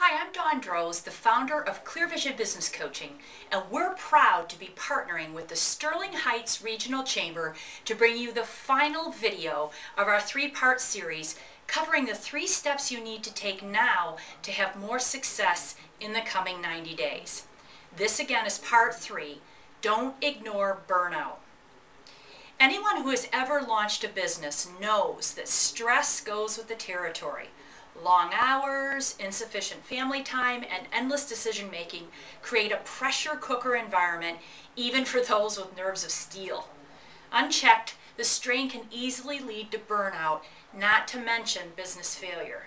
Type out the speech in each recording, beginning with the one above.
Hi, I'm Dawn Droz, the founder of Clear Vision Business Coaching, and we're proud to be partnering with the Sterling Heights Regional Chamber to bring you the final video of our three-part series covering the 3 steps you need to take now to have more success in the coming 90 days. This again is part 3. Don't ignore burnout. Anyone who has ever launched a business knows that stress goes with the territory. Long hours, insufficient family time, and endless decision-making create a pressure cooker environment even for those with nerves of steel. Unchecked, the strain can easily lead to burnout, not to mention business failure.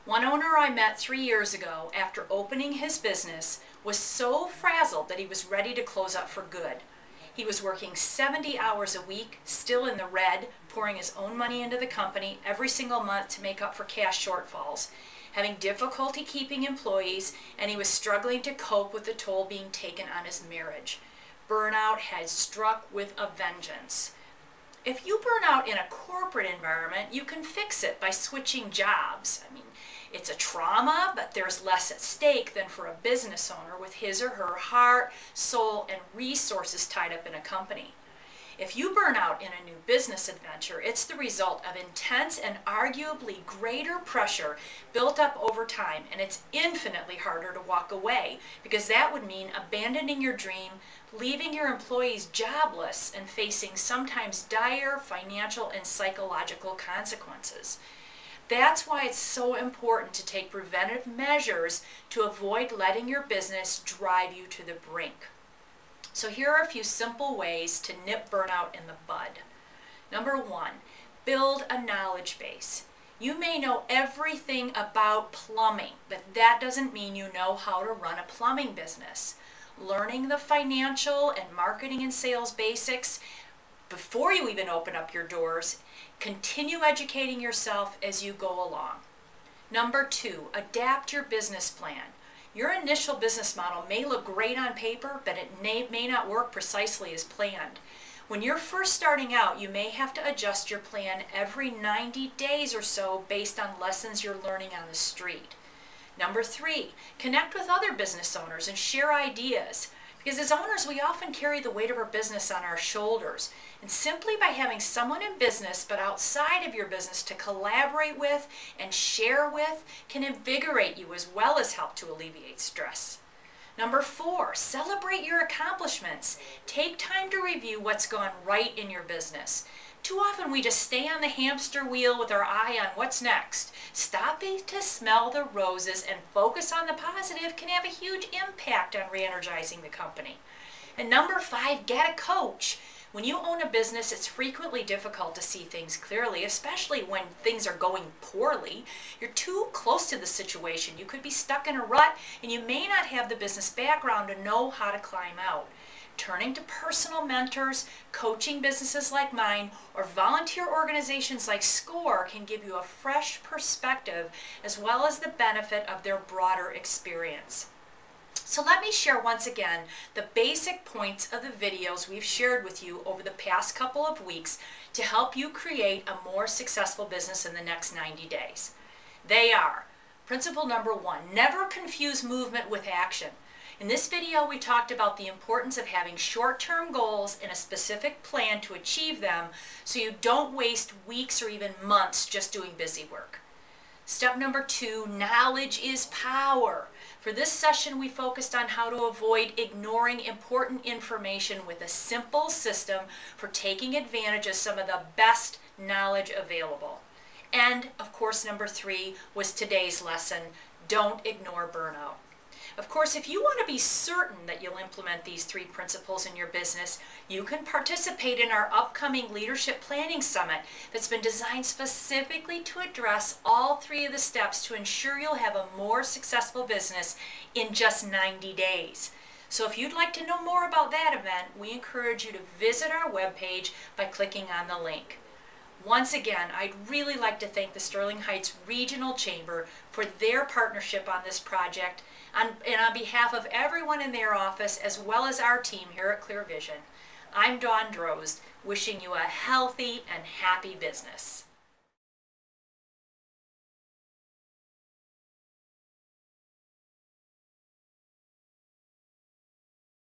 One owner I met 3 years ago after opening his business was so frazzled that he was ready to close up for good. He was working 70 hours a week, still in the red, pouring his own money into the company every single month to make up for cash shortfalls, having difficulty keeping employees, and he was struggling to cope with the toll being taken on his marriage. Burnout had struck with a vengeance. If you burn out in a corporate environment, you can fix it by switching jobs. It's a trauma, but there's less at stake than for a business owner with his or her heart, soul, and resources tied up in a company. If you burn out in a new business adventure, it's the result of intense and arguably greater pressure built up over time, and it's infinitely harder to walk away because that would mean abandoning your dream, leaving your employees jobless, and facing sometimes dire financial and psychological consequences. That's why it's so important to take preventive measures to avoid letting your business drive you to the brink. So here are a few simple ways to nip burnout in the bud. Number 1, build a knowledge base. You may know everything about plumbing, but that doesn't mean you know how to run a plumbing business. Learning the financial and marketing and sales basics before you even open up your doors. Continue educating yourself as you go along. Number 2, adapt your business plan. Your initial business model may look great on paper, but it may not work precisely as planned. When you're first starting out, you may have to adjust your plan every 90 days or so based on lessons you're learning on the street. Number 3, connect with other business owners and share ideas. Because as owners, we often carry the weight of our business on our shoulders. And simply by having someone in business but outside of your business to collaborate with and share with can invigorate you as well as help to alleviate stress. Number 4, celebrate your accomplishments. Take time to review what's gone right in your business. Too often we just stay on the hamster wheel with our eye on what's next. Stopping to smell the roses and focus on the positive can have a huge impact on re-energizing the company. And number 5, get a coach. When you own a business, it's frequently difficult to see things clearly, especially when things are going poorly. You're too close to the situation. You could be stuck in a rut, and you may not have the business background to know how to climb out. Turning to personal mentors, coaching businesses like mine, or volunteer organizations like SCORE can give you a fresh perspective as well as the benefit of their broader experience. So let me share once again the basic points of the videos we've shared with you over the past couple of weeks to help you create a more successful business in the next 90 days. They are: principle number 1, never confuse movement with action. In this video, we talked about the importance of having short-term goals and a specific plan to achieve them so you don't waste weeks or even months just doing busy work. Step number 2, knowledge is power. For this session, we focused on how to avoid ignoring important information with a simple system for taking advantage of some of the best knowledge available. And, of course, number 3 was today's lesson: don't ignore burnout. Of course, if you want to be certain that you'll implement these 3 principles in your business, you can participate in our upcoming Leadership Planning Summit that's been designed specifically to address all 3 of the steps to ensure you'll have a more successful business in just 90 days. So if you'd like to know more about that event, we encourage you to visit our webpage by clicking on the link. Once again, I'd really like to thank the Sterling Heights Regional Chamber for their partnership on this project, and on behalf of everyone in their office as well as our team here at Clear Vision. I'm Dawn Droz, wishing you a healthy and happy business.